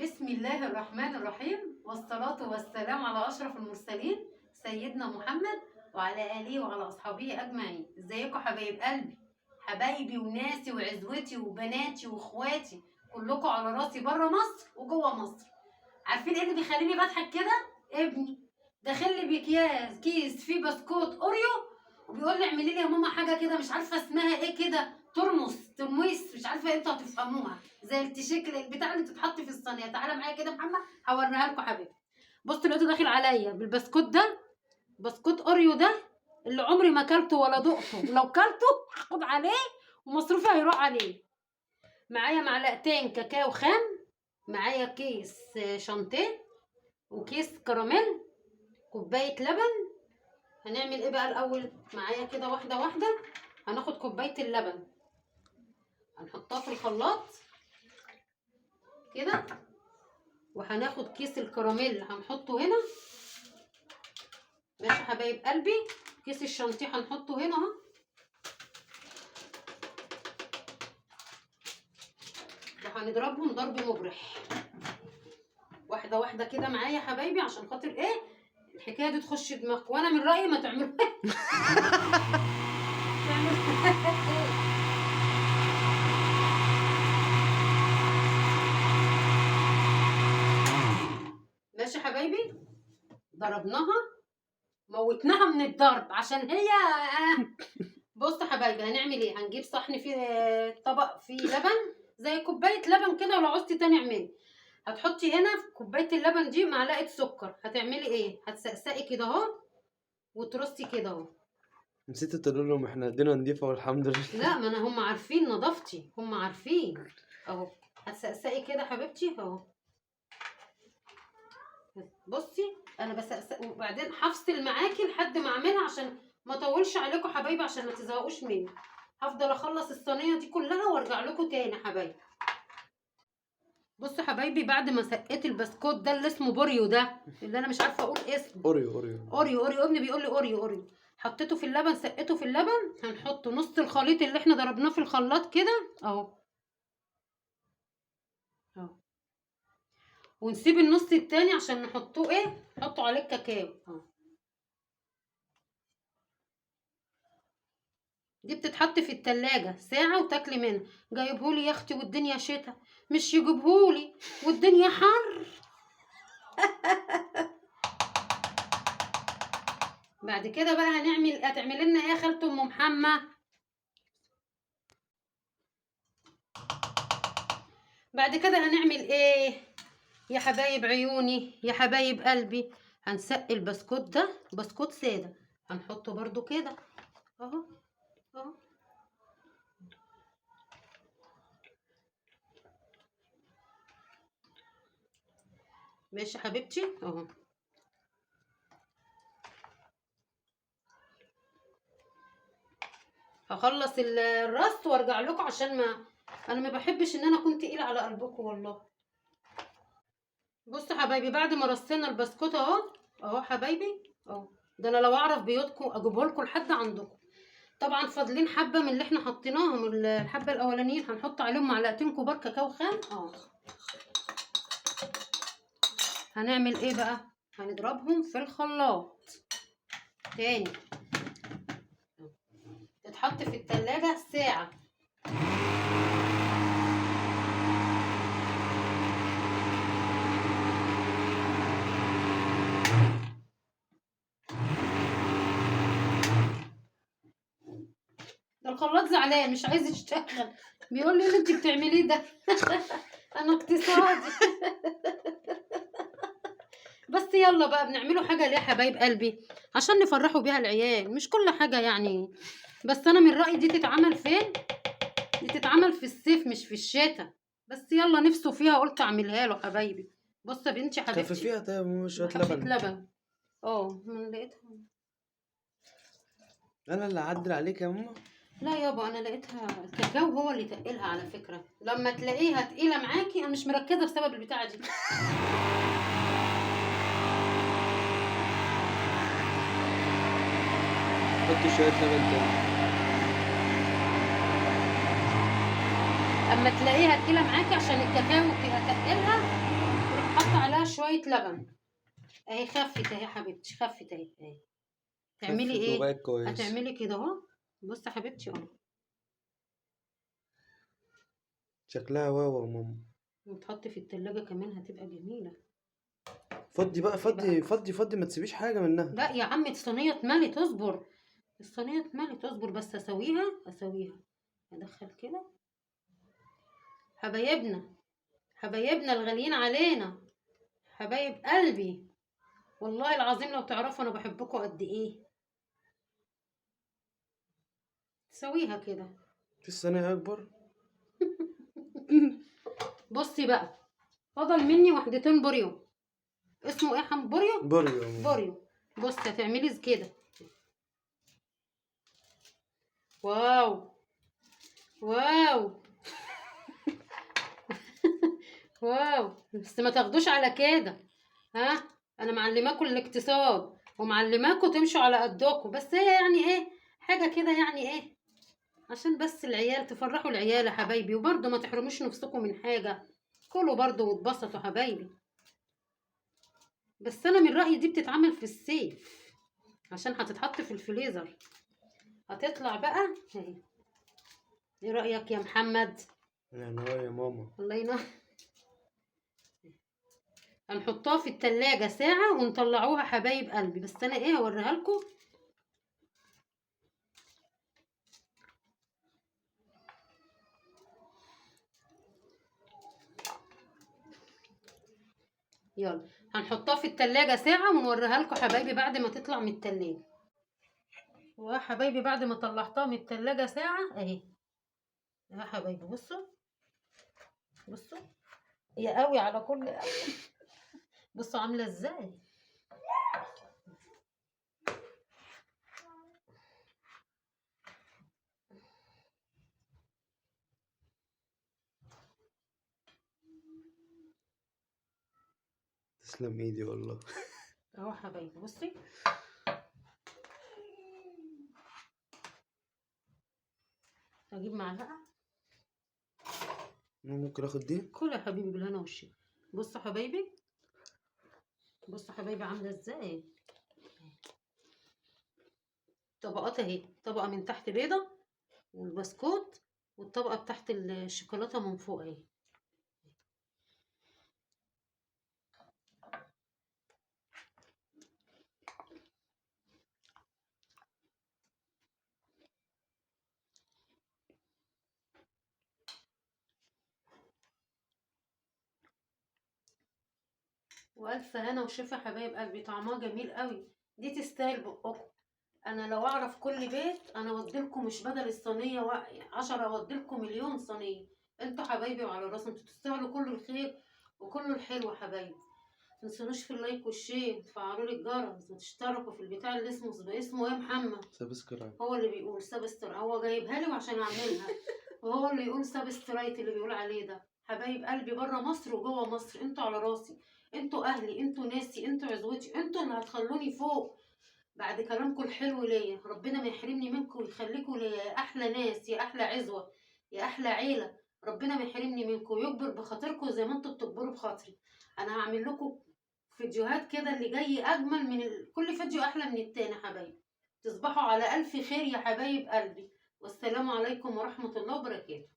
بسم الله الرحمن الرحيم، والصلاة والسلام على أشرف المرسلين سيدنا محمد وعلى آله وعلى أصحابه أجمعين. ازيكم حبايب قلبي، حبايبي وناسي وعزوتي وبناتي واخواتي كلكم على راسي، بره مصر وجوه مصر. عارفين ايه اللي بيخليني بضحك كده؟ ابني داخل لي بأكياس كيس فيه بسكوت اوريو وبيقول لي اعملي لي يا ماما حاجه كده مش عارفه اسمها ايه كده، ترمس مش عارفه امتى هتفهموها، زي التشكل البتاع اللي بتتحط في الصينيه. تعالى معايا كده محمد هوريها لكم حبيبي. بصوا لقيته داخل عليا بالبسكوت ده، بسكوت اوريو ده اللي عمري ما اكلته ولا دقته، ولو كلته هاخد عليه ومصروفي هيروح عليه. معايا معلقتين كاكاو خام، معايا كيس شانتيه وكيس كراميل، كوبايه لبن. هنعمل ايه بقى الاول؟ معايا كده واحده واحده. هناخد كوبايه اللبن هنحطها في الخلاط كده، وهناخد كيس الكراميل هنحطه هنا. ماشي حبايب قلبي، كيس الشانتيه هنحطه هنا اهو، وهنضربهم ضرب مبرح واحده واحده كده معايا حبايبي، عشان خاطر ايه الحكايه دي تخش دماغك. وانا من رايي ما تعملوها ماشي حبايبي، ضربناها موتناها من الضرب عشان هي بصوا حبايبي هنعمل ايه. هنجيب صحن فيه طبق فيه لبن، زي كوبايه لبن كده، ولو عوزتي تاني اعملي. هتحطي هنا في كوبايه اللبن دي معلقه سكر. هتعملي ايه؟ هتسقسقي كده اهو وترصي كده اهو. نسيت تقول لهم احنا ايدينا نضيفه والحمد لله. لا ما انا هم عارفين نظافتي، هم عارفين اهو. هتسقسقي كده حبيبتي اهو. بصي انا بسقسق، وبعدين هفصل معاكي لحد ما اعملها عشان ما اطولش عليكم حبايبي، عشان ما تزهقوش مني. هفضل اخلص الصينيه دي كلها وارجع لكم تاني حبايبي. بصوا حبايبي، بعد ما سقيت البسكوت ده اللي اسمه بوريو ده، اللي انا مش عارفه اقول اسمه، اوريو ابني بيقول لي اوريو. حطيته في اللبن، سقيته في اللبن. هنحط نص الخليط اللي احنا ضربناه في الخلاط كده اهو، ونسيب النص التاني عشان نحطوه ايه، نحطوا عليه الكاكاو اهو. دي بتتحط في التلاجة ساعة وتاكلي منها. جايبهولي يا اختي والدنيا شتا، مش يجيبهولي والدنيا حر بعد كده بقى هتعمل لنا ايه يا خالته ام محمد؟ بعد كده هنعمل ايه يا حبايب عيوني يا حبايب قلبي؟ هنسقي البسكوت ده بسكوت ساده، هنحطه برضو كده اهو اهو. ماشي حبيبتي اهو. هخلص الرص وارجع لكم، عشان انا ما بحبش ان انا اكون تقيله على قلبكم والله. بصوا حبايبي، بعد ما رصينا البسكوت اهو حبايبي اهو. ده انا لو اعرف بيوتكم اجيبه لكم لحد عندكم. طبعا فاضلين حبه من اللي احنا حطيناهم، الحبه الاولانيين هنحط عليهم معلقتين كبار كاكاو خام اهو. هنعمل ايه بقى؟ هنضربهم في الخلاط تاني، تتحط في التلاجة ساعة. ده الخلاط زعلان مش عايز يشتغل، بيقول لي اللي انت بتعمليه ده انا اقتصادي بس يلا بقى بنعمله حاجه ليه يا حبايب قلبي؟ عشان نفرحوا بيها العيال، مش كل حاجه يعني. بس انا من رايي دي تتعمل فين؟ دي تتعمل في الصيف مش في الشتاء. بس يلا نفسه فيها قلت اعملها له حبايبي. بص يا بنتي حبيبتي، خففيها طيب شويه حبة لبن. لبن من لقيتها. انا اللي اعدل عليك يا ماما. لا يابا انا لقيتها الكاكاو هو اللي تقلها على فكره. لما تلاقيها تقيله معاكي انا مش مركزه بسبب البتاعه دي حط شويه لبن تاني. اما تلاقيها تقيله معاكي عشان الكاكاو تقلها شويه لبن اهي. خفت اهي حبيبتي، خفت اهي. تعملي خفت ايه؟ وبقت كويس. هتعملي كده اهو. بصي يا حبيبتي اهو. شكلها واو يا ماما. وتحطي في التلاجة كمان هتبقى جميلة. فضي بقى، بصي بقى. فضي ما تسيبيش حاجة منها. لا يا عم الصينية اتملت، اصبر. الصينية اتملت اصبر بس اسويها. ادخل كده. حبايبنا الغاليين علينا، حبايب قلبي، والله العظيم لو تعرفوا انا بحبكم قد ايه. سويها كده. في الصينية أكبر. بصي بقى، فضل مني وحدتين بوريو. اسمه ايه يا بوريو. بوريو. بصي هتعملي كده. واو واو. واو، بس ما تاخدوش على كده. ها، انا معلماكم الاقتصاد ومعلماكم تمشوا على قدكم، بس هي يعني ايه، حاجه كده يعني ايه، عشان بس العيال تفرحوا العيال يا حبايبي، وبرضه ما تحرموش نفسكم من حاجه. كلوا برضه واتبسطوا حبايبي. بس انا من رايي دي بتتعمل في الصيف عشان هتتحط في الفريزر. هتطلع بقى اهي. ايه رايك يا محمد؟ يعني هو يا ماما. الله ينور. هنحطها في التلاجة ساعة ونطلعوها حبايب قلبي. بس انا ايه هوريها لكم. يلا هنحطها في التلاجة ساعة ونوريها لكم حبايبي بعد ما تطلع من التلاجة. وحبايبي بعد ما طلعتها من التلاجة ساعة اهي. يا حبايبي بصوا هي قوي على كل قوي. بصوا عاملة ازاي. تسلم ايدي والله. اهو حبايبي بصي. اجيب معلقة. ممكن اخد دي. كل يا حبيبي بالهنا والشفا. بصوا حبايبي عاملة ازاي. طبقات اهي، طبقة من تحت بيضة والبسكوت، والطبقة بتاعت الشوكولاتة من فوق اهي. والف هنا وشفا حبايب قلبي، طعمها جميل قوي. دي تستاهل بقكم. انا لو اعرف كل بيت انا اوديلكم مش بدل الصينيه 10، اوديلكم مليون صينيه. انتوا حبايبي وعلى راسي، انتوا تستاهلوا كل الخير وكل الحلو يا حبايبي. متنسونوش في اللايك والشير، تفعلوا لي الجرس وتشتركوا في البتاع اللي اسمه ايه محمد. سبسكرايب. هو اللي بيقول سبسترايت، هو جايبها لي وعشان اعملها. وهو اللي يقول سبسترايت اللي بيقول عليه ده. حبايب قلبي بره مصر وجوه مصر، انتوا على راسي، انتوا اهلي، انتوا ناسي، انتوا عزوتي، انتوا اللي هتخلوني فوق بعد كلامكم الحلو ليا. ربنا ما يحرمني منكم ويخليكم ليا يا احلى ناس، يا احلى عزوه، يا احلى عيله. ربنا ما يحرمني منكم ويكبر بخاطركم زي ما انتوا بتكبروا بخاطري. انا هعمل لكم فيديوهات كده اللي جاي اجمل من كل فيديو احلى من التاني حبايبي. تصبحوا على الف خير يا حبايب قلبي، والسلام عليكم ورحمه الله وبركاته.